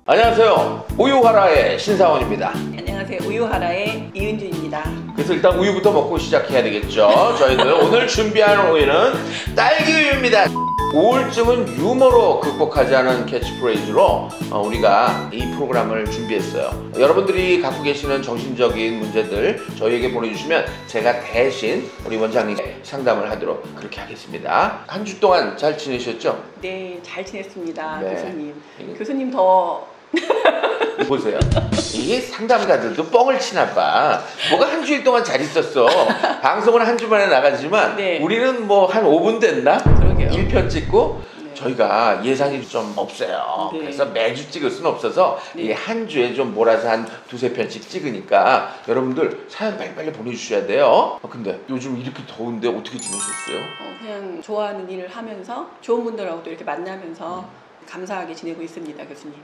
안녕하세요. 우유하라의 신사원입니다. 안녕하세요. 우유하라의 이은주입니다. 그래서 일단 우유부터 먹고 시작해야 되겠죠. 저희들 오늘 준비한 우유는 딸기우유입니다. 우울증은 유머로 극복하자는 캐치프레이즈로 우리가 이 프로그램을 준비했어요. 여러분들이 갖고 계시는 정신적인 문제들 저희에게 보내주시면 제가 대신 우리 원장님께 상담을 하도록 그렇게 하겠습니다. 한 주 동안 잘 지내셨죠? 네, 잘 지냈습니다. 네. 교수님. 교수님 더 보세요. 이게 상담가들도 뻥을 치나 봐. 뭐가 한 주일 동안 잘 있었어. 방송은 한 주 만에 나가지만 네. 우리는 뭐 한 5분 됐나? 그러게요. 1편 찍고 네. 저희가 예산이 좀 없어요. 네. 그래서 매주 찍을 수는 없어서 네. 이 한 주에 좀 몰아서 한 두세 편씩 찍으니까 여러분들 사연 빨리빨리 보내주셔야 돼요. 근데 요즘 이렇게 더운데 어떻게 지내셨어요? 그냥 좋아하는 일을 하면서 좋은 분들하고 또 이렇게 만나면서 감사하게 지내고 있습니다, 교수님.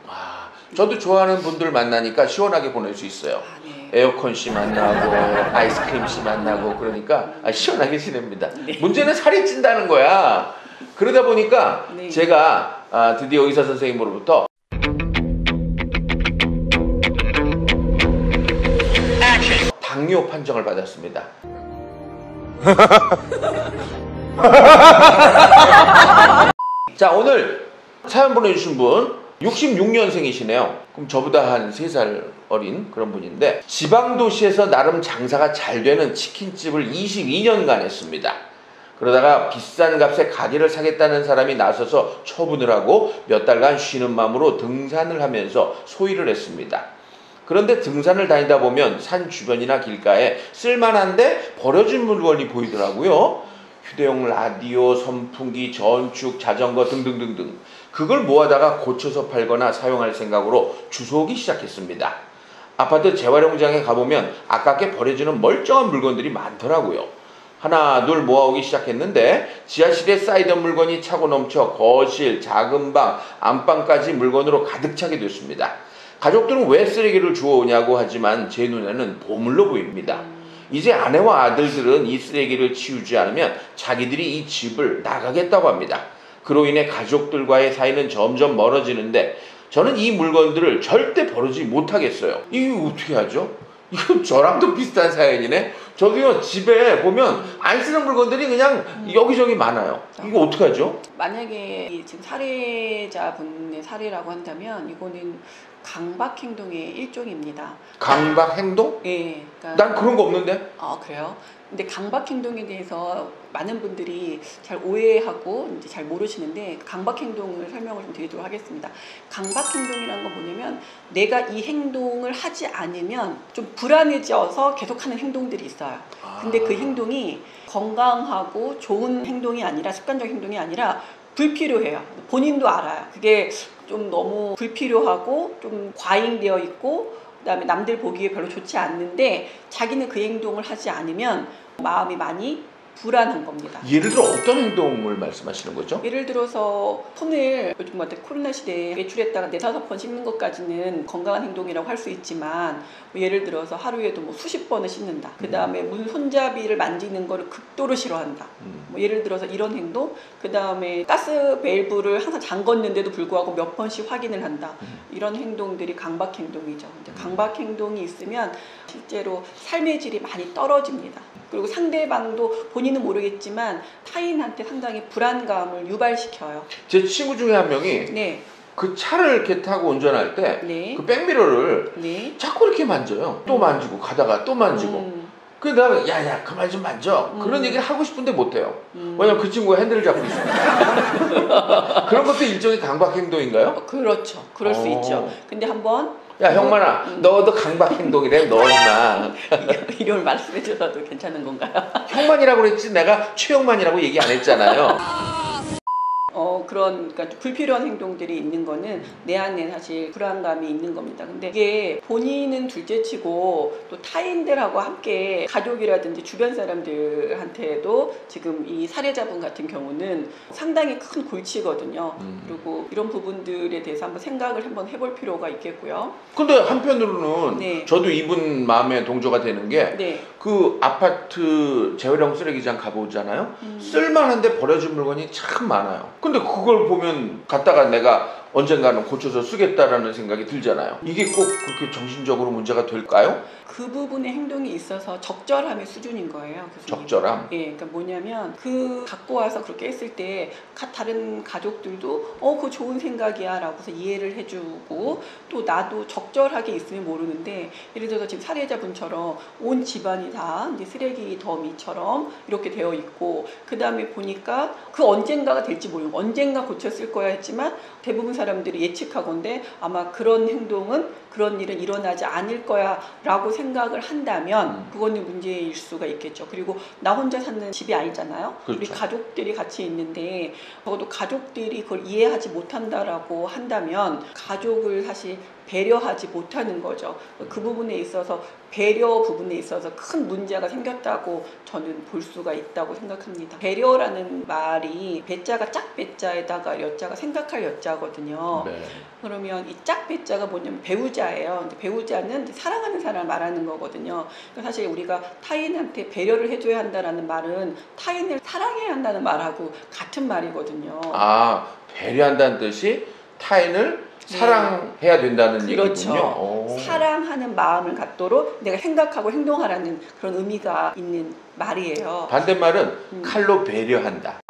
저도 좋아하는 분들 만나니까 시원하게 보낼 수 있어요. 네. 에어컨 씨 만나고 아이스크림 씨 만나고 그러니까 시원하게 지냅니다. 네. 문제는 살이 찐다는 거야. 그러다 보니까 네. 제가 드디어 의사 선생님으로부터 당뇨 판정을 받았습니다. 자, 오늘 사연 보내주신 분 66년생이시네요. 그럼 저보다 한 3살 어린 그런 분인데 지방도시에서 나름 장사가 잘 되는 치킨집을 22년간 했습니다. 그러다가 비싼 값에 가게를 사겠다는 사람이 나서서 처분을 하고 몇 달간 쉬는 마음으로 등산을 하면서 소일을 했습니다. 그런데 등산을 다니다 보면 산 주변이나 길가에 쓸만한데 버려진 물건이 보이더라고요. 휴대용 라디오, 선풍기, 전축, 자전거 등등등등. 그걸 모아다가 고쳐서 팔거나 사용할 생각으로 주워오기 시작했습니다. 아파트 재활용장에 가보면 아깝게 버려지는 멀쩡한 물건들이 많더라고요. 하나 둘 모아오기 시작했는데 지하실에 쌓이던 물건이 차고 넘쳐 거실, 작은 방, 안방까지 물건으로 가득 차게 됐습니다. 가족들은 왜 쓰레기를 주워오냐고 하지만 제 눈에는 보물로 보입니다. 이제 아내와 아들들은 이 쓰레기를 치우지 않으면 자기들이 이 집을 나가겠다고 합니다. 그로 인해 가족들과의 사이는 점점 멀어지는데 저는 이 물건들을 절대 버리지 못하겠어요. 이거 어떻게 하죠? 이거 저랑도 비슷한 사연이네. 저도요 집에 보면 안 쓰는 물건들이 그냥 여기저기 많아요. 이거 어떻게 하죠? 만약에 이 지금 살해자분의 사례라고 한다면 이거는 강박행동의 일종입니다. 강박행동? 예. 그러니까 난 그런 거 없는데? 그래요? 근데 강박행동에 대해서 많은 분들이 잘 오해하고 이제 잘 모르시는데 강박행동을 설명을 좀 드리도록 하겠습니다. 강박행동이라는 건 뭐냐면 내가 이 행동을 하지 않으면 좀 불안해져서 계속하는 행동들이 있어요. 근데 그 행동이 건강하고 좋은 행동이 아니라 습관적 행동이 아니라 불필요해요. 본인도 알아요. 그게 좀 너무 불필요하고 좀 과잉되어 있고 그다음에 남들 보기에 별로 좋지 않는데 자기는 그 행동을 하지 않으면 마음이 많이 불안한 겁니다. 예를 들어 어떤 행동을 말씀하시는 거죠? 예를 들어서 손을 요즘 코로나 시대에 외출했다가 4-5번 씻는 것까지는 건강한 행동이라고 할 수 있지만 예를 들어서 하루에도 수십 번을 씻는다. 그 다음에 문 손잡이를 만지는 거를 극도로 싫어한다. 예를 들어서 이런 행동. 그 다음에 가스 밸브를 항상 잠궜는데도 불구하고 몇 번씩 확인을 한다. 이런 행동들이 강박 행동이죠. 강박 행동이 있으면 실제로 삶의 질이 많이 떨어집니다. 그리고 상대방도 본인은 모르겠지만 타인한테 상당히 불안감을 유발시켜요. 제 친구 중에 한 명이 네. 그 차를 이렇게 타고 운전할 때 네. 그 백미러를 네. 자꾸 이렇게 만져요. 또 만지고 가다가 또 만지고. 그래서 내가 야야 그만 좀 만져. 그런 얘기를 하고 싶은데 못해요. 왜냐면 그 친구가 핸들을 잡고 있으니까. 그런 것도 일종의 강박 행동인가요? 그렇죠. 그럴 수 있죠. 근데 한번 야 형만아 너도 강박 행동이래 너 임마. 이름을 말씀해 주셔도 괜찮은 건가요? 형만이라고 그랬지 내가 최형만이라고 얘기 안 했잖아요. 그런 그러니까 불필요한 행동들이 있는 거는 내 안에 사실 불안감이 있는 겁니다. 근데 이게 본인은 둘째치고 또 타인들하고 함께 가족이라든지 주변 사람들한테도 지금 이 살해자분 같은 경우는 상당히 큰 골치거든요. 그리고 이런 부분들에 대해서 한번 생각을 한번 해볼 필요가 있겠고요. 근데 한편으로는 네. 저도 이분 마음에 동조가 되는 게 네. 그 아파트 재활용 쓰레기장 가보잖아요. 쓸만한데 버려진 물건이 참 많아요. 근데 그걸 보면 갔다가 내가 언젠가는 고쳐서 쓰겠다라는 생각이 들잖아요. 이게 꼭 그렇게 정신적으로 문제가 될까요? 그 부분의 행동이 있어서 적절함의 수준인 거예요. 교수님. 적절함. 예, 그러니까 뭐냐면 그 갖고 와서 그렇게 했을 때 다른 가족들도 그거 좋은 생각이야라고서 이해를 해주고 또 나도 적절하게 있으면 모르는데 예를 들어서 지금 사례자분처럼 온 집안이 다 이제 쓰레기 더미처럼 이렇게 되어 있고 그 다음에 보니까 그 언젠가가 될지 모르고 언젠가 고쳤을 거야 했지만 대부분 사람들이 예측하건대 아마 그런 행동은 그런 일은 일어나지 않을 거야 라고 생각을 한다면 그거는 문제일 수가 있겠죠. 그리고 나 혼자 사는 집이 아니잖아요. 그렇죠. 우리 가족들이 같이 있는데 적어도 가족들이 그걸 이해하지 못한다라고 한다면 가족을 사실 배려하지 못하는 거죠. 그 부분에 있어서 배려 부분에 있어서 큰 문제가 생겼다고 저는 볼 수가 있다고 생각합니다. 배려라는 말이 배자가 짝배자에다가 여자가 생각할 여자거든요. 네. 그러면 이 짝배자가 뭐냐면 배우자예요. 근데 배우자는 사랑하는 사람을 말하는 거거든요. 그러니까 사실 우리가 타인한테 배려를 해줘야 한다는 말은 타인을 사랑해야 한다는 말하고 같은 말이거든요. 아, 배려한다는 뜻이 타인을 사랑해야 된다는 그렇죠. 얘기군요. 사랑하는 마음을 갖도록 내가 생각하고 행동하라는 그런 의미가 있는 말이에요. 반대말은 칼로 배려한다.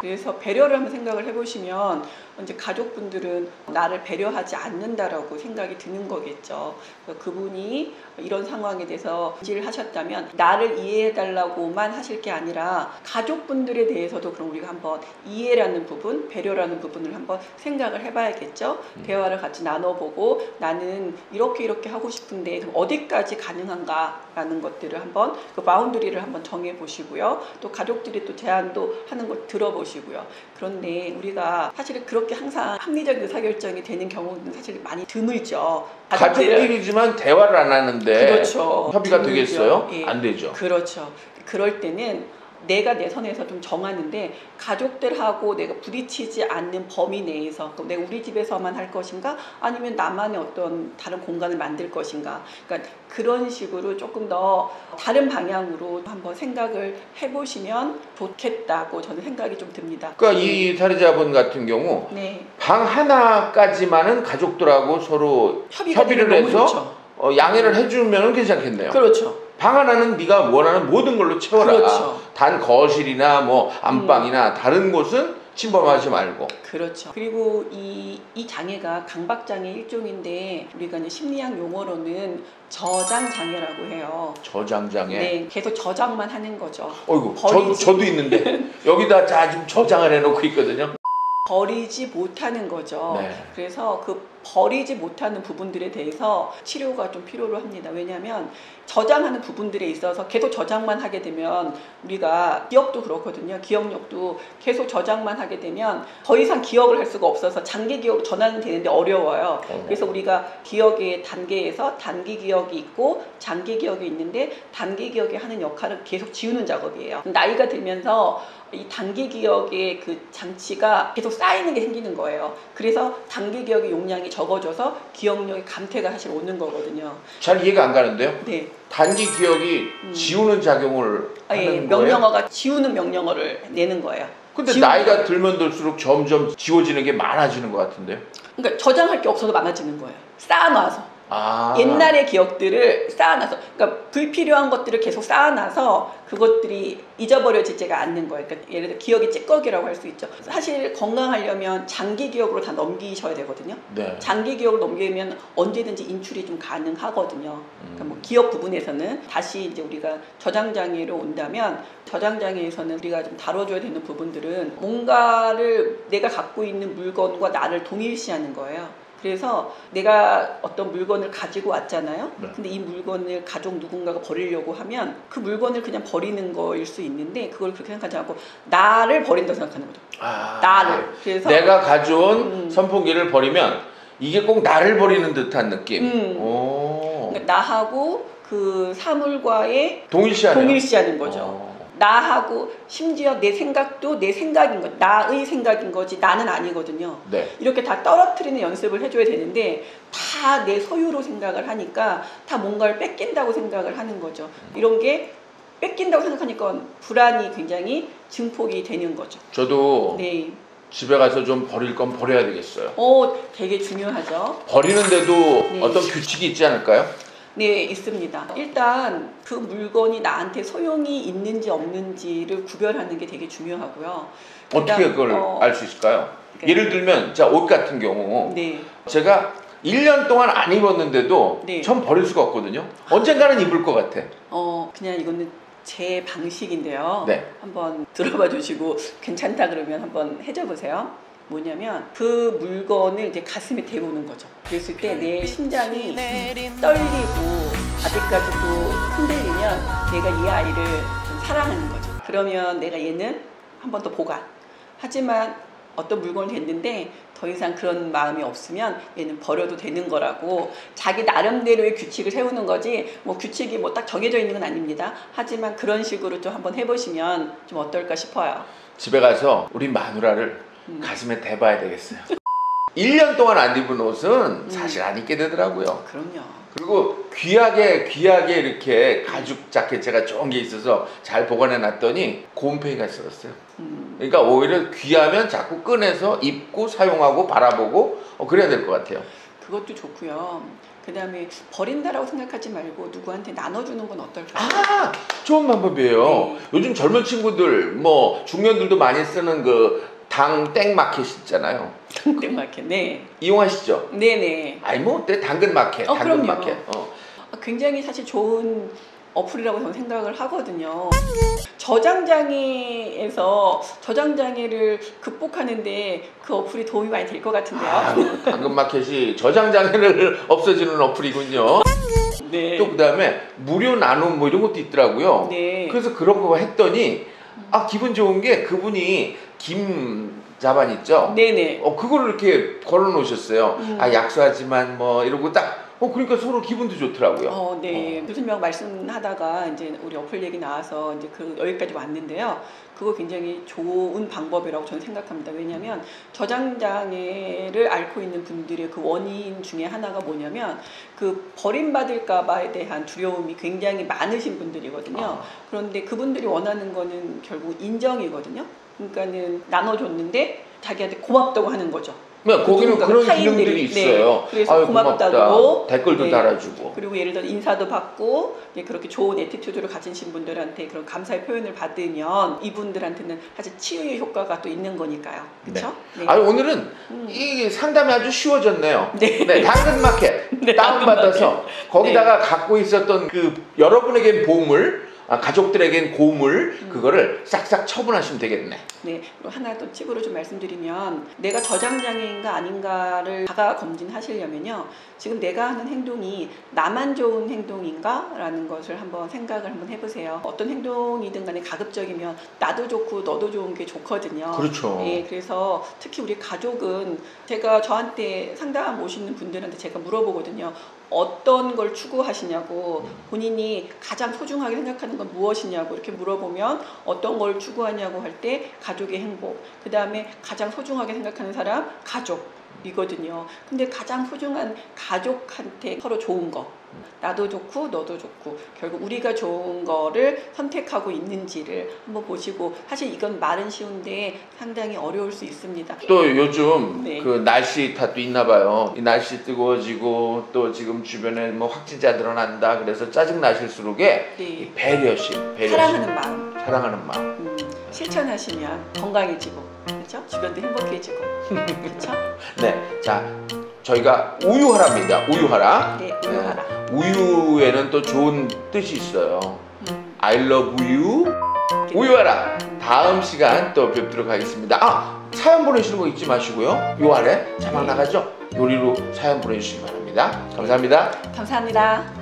그래서 배려를 한번 생각을 해보시면 이제 가족분들은 나를 배려하지 않는다라고 생각이 드는 거겠죠. 그분이 이런 상황에 대해서 인지를 하셨다면 나를 이해해달라고만 하실 게 아니라 가족분들에 대해서도 그럼 우리가 한번 이해라는 부분, 배려라는 부분을 한번 생각을 해봐야겠죠. 대화를 같이 나눠보고 나는 이렇게 하고 싶은데 그럼 어디까지 가능한가라는 것들을 한번 그 바운더리를 한번 정해보시고요. 또 가족들이 또 제안도 하는 걸 들어보시고요. 그런데 우리가 사실은 그렇게 항상 합리적인 의사결정이 되는 경우는 사실 많이 드물죠. 가족끼리지만 대화를 안 하는데 그렇죠. 협의가 드물죠. 되겠어요? 예. 안 되죠. 그렇죠. 그럴 때는 내가 내 선에서 좀 정하는데 가족들하고 내가 부딪히지 않는 범위 내에서 내가 우리 집에서만 할 것인가 아니면 나만의 어떤 다른 공간을 만들 것인가 그러니까 그런 식으로 조금 더 다른 방향으로 한번 생각을 해보시면 좋겠다고 저는 생각이 좀 듭니다. 그러니까 이 사례자분 같은 경우 네. 방 하나까지만은 가족들하고 서로 협의를 해서 양해를 해주면 괜찮겠네요. 그렇죠. 방 하나는 네가 원하는 모든 걸로 채워라. 그렇죠. 단 거실이나 뭐 안방이나 다른 곳은 침범하지 말고. 그렇죠. 그리고 이 장애가 강박장애 일종인데 우리가 이제 심리학 용어로는 저장장애라고 해요. 저장장애. 네, 계속 저장만 하는 거죠. 어이구, 저도 있는데 여기다 지금 저장을 해놓고 있거든요. 버리지 못하는 거죠. 네. 그래서 그 버리지 못하는 부분들에 대해서 치료가 좀 필요로 합니다. 왜냐하면 저장하는 부분들에 있어서 계속 저장만 하게 되면 우리가 기억도 그렇거든요. 기억력도 계속 저장만 하게 되면 더 이상 기억을 할 수가 없어서 장기 기억으로 전환이 되는데 어려워요. 그래서 우리가 기억의 단계에서 단기 기억이 있고 장기 기억이 있는데 단기 기억이 하는 역할은 계속 지우는 작업이에요. 나이가 들면서 이 단기 기억의 그 장치가 계속 쌓이는 게 생기는 거예요. 그래서 단기 기억의 용량이 적어져서 기억력의 감퇴가 사실 오는 거거든요. 잘 이해가 안 가는데요. 네. 단기 기억이 지우는 작용을 하는 거예요? 명령어가 지우는 명령어를 내는 거예요. 근데 나이가 들면 들수록 점점 지워지는 게 많아지는 것 같은데요? 그러니까 저장할 게 없어서 많아지는 거예요. 쌓아놔서. 옛날의 기억들을 쌓아놔서 그러니까 불필요한 것들을 계속 쌓아놔서 그것들이 잊어버려지지가 않는 거예요. 그러니까 예를 들어 기억의 찌꺼기라고 할 수 있죠. 사실 건강하려면 장기 기억으로 다 넘기셔야 되거든요. 네. 장기 기억을 넘기면 언제든지 인출이 좀 가능하거든요. 그러니까 뭐 기억 부분에서는 다시 이제 우리가 저장 장애로 온다면 저장 장애에서는 우리가 좀 다뤄줘야 되는 부분들은 뭔가를 내가 갖고 있는 물건과 나를 동일시하는 거예요. 그래서 내가 어떤 물건을 가지고 왔잖아요. 네. 근데 이 물건을 가족 누군가가 버리려고 하면 그 물건을 그냥 버리는 거일 수 있는데 그걸 그렇게 생각하지 않고 나를 버린다고 생각하는 거죠. 나를. 그래서 내가 가져온 선풍기를 버리면 이게 꼭 나를 버리는 듯한 느낌. 그러니까 나하고 그 사물과의 동일시하는 거죠. 나하고 심지어 내 생각도 내 생각인 거, 나의 생각인 거지 나는 아니거든요. 네. 이렇게 다 떨어뜨리는 연습을 해줘야 되는데 다 내 소유로 생각을 하니까 다 뭔가를 뺏긴다고 생각을 하는 거죠. 이런 게 뺏긴다고 생각하니까 불안이 굉장히 증폭이 되는 거죠. 저도 네. 집에 가서 좀 버릴 건 버려야 되겠어요. 되게 중요하죠. 버리는데도 네. 어떤 규칙이 있지 않을까요? 네, 있습니다. 일단 그 물건이 나한테 소용이 있는지 없는지를 구별하는 게 되게 중요하고요. 어떻게 그걸 알 수 있을까요? 예를 들면 자, 옷 같은 경우 네. 제가 1년 동안 안 입었는데도 네. 전 버릴 수가 없거든요. 언젠가는 입을 것 같아. 그냥 이거는 제 방식인데요. 네. 한번 들어봐 주시고 괜찮다 그러면 한번 해줘 보세요. 뭐냐면 그 물건을 이제 가슴에 대보는 거죠. 그랬을 때 내 심장이 떨리고 아직까지도 흔들리면 내가 이 아이를 좀 사랑하는 거죠. 그러면 내가 얘는 한 번 더 보관. 하지만 어떤 물건을 됐는데 더 이상 그런 마음이 없으면 얘는 버려도 되는 거라고 자기 나름대로의 규칙을 세우는 거지 뭐 규칙이 뭐 딱 정해져 있는 건 아닙니다. 하지만 그런 식으로 좀 한번 해보시면 좀 어떨까 싶어요. 집에 가서 우리 마누라를 가슴에 대봐야 되겠어요. 1년 동안 안 입은 옷은 사실 안 입게 되더라고요. 그럼요. 그리고 귀하게 이렇게 가죽 자켓 제가 좋은 게 있어서 잘 보관해 놨더니 곰팡이가 있었어요. 그러니까 오히려 귀하면 자꾸 꺼내서 입고 사용하고 바라보고 그래야 될 것 같아요. 그것도 좋고요. 그 다음에 버린다라고 생각하지 말고 누구한테 나눠주는 건 어떨까요? 좋은 방법이에요. 네. 요즘 젊은 친구들 뭐 중년들도 많이 쓰는 그 당 땡마켓 있잖아요. 당근마켓, 네. 이용하시죠? 네네. 아니 뭐 어때? 당근마켓, 그럼요. 당근마켓. 굉장히 사실 좋은 어플이라고 저는 생각을 하거든요. 저장장애에서 저장장애를 극복하는데 그 어플이 도움이 많이 될 것 같은데요. 당근마켓이 저장장애를 없애주는 어플이군요. 네. 또 그다음에 무료 나눔 뭐 이런 것도 있더라고요. 네. 그래서 그런 거 했더니 기분 좋은 게 그분이 김 자반 있죠? 네네. 그거를 이렇게 걸어 놓으셨어요. 약소하지만 뭐 이러고 딱 그러니까 서로 기분도 좋더라고요. 네. 교수님하고 말씀하다가 이제 우리 어플 얘기 나와서 이제 여기까지 왔는데요. 그거 굉장히 좋은 방법이라고 저는 생각합니다. 왜냐하면 저장장애를 앓고 있는 분들의 그 원인 중에 하나가 뭐냐면 그 버림받을까봐에 대한 두려움이 굉장히 많으신 분들이거든요. 그런데 그분들이 원하는 거는 결국 인정이거든요. 그러니까는 나눠줬는데 자기한테 고맙다고 하는 거죠. 거기는 그런 기능들이 있어요. 네. 그래서 고맙다고 댓글도 네. 달아주고 그리고 예를 들어 인사도 받고 그렇게 좋은 애티튜드를 가지신 분들한테 그런 감사의 표현을 받으면 이분들한테는 사실 치유의 효과가 또 있는 거니까요. 그렇죠? 네. 오늘은 이 상담이 아주 쉬워졌네요. 네. 당근마켓 네, 다운받아서 거기다가 갖고 있었던 그 여러분에겐 보물 가족들에겐 고물 그거를 싹싹 처분하시면 되겠네. 네. 그리고 하나 또 팁으로 좀 말씀드리면 내가 저장장애인가 아닌가를 자가 검진하시려면요. 지금 내가 하는 행동이 나만 좋은 행동인가? 라는 것을 한번 생각을 한번 해보세요. 어떤 행동이든 간에 가급적이면 나도 좋고 너도 좋은 게 좋거든요. 그렇죠. 네, 그래서 특히 우리 가족은 제가 저한테 상담 오시는 분들한테 제가 물어보거든요. 어떤 걸 추구하시냐고 본인이 가장 소중하게 생각하는 건 무엇이냐고 이렇게 물어보면 어떤 걸 추구하냐고 할 때 가족의 행복 그 다음에 가장 소중하게 생각하는 사람 가족이거든요. 근데 가장 소중한 가족한테 서로 좋은 거 나도 좋고 너도 좋고 결국 우리가 좋은 거를 선택하고 있는지를 한번 보시고 사실 이건 말은 쉬운데 상당히 어려울 수 있습니다. 또 요즘 네. 그 날씨 탓도 있나 봐요. 이 날씨 뜨거워지고 또 지금 주변에 뭐 확진자 늘어난다 그래서 짜증 나실수록에 네. 배려심 사랑하는 마음 사랑하는 마음 실천하시면 건강해지고 그렇죠? 주변도 행복해지고 그렇죠? 네, 자 저희가 우유하라입니다. 우유하라. 네, 우유하라. 우유에는 또 좋은 뜻이 있어요. I love you. 우유하라. 다음 시간 또 뵙도록 하겠습니다. 사연 보내주시는 거 잊지 마시고요. 요 아래 자막 나가죠? 요리로 사연 보내주시기 바랍니다. 감사합니다. 감사합니다.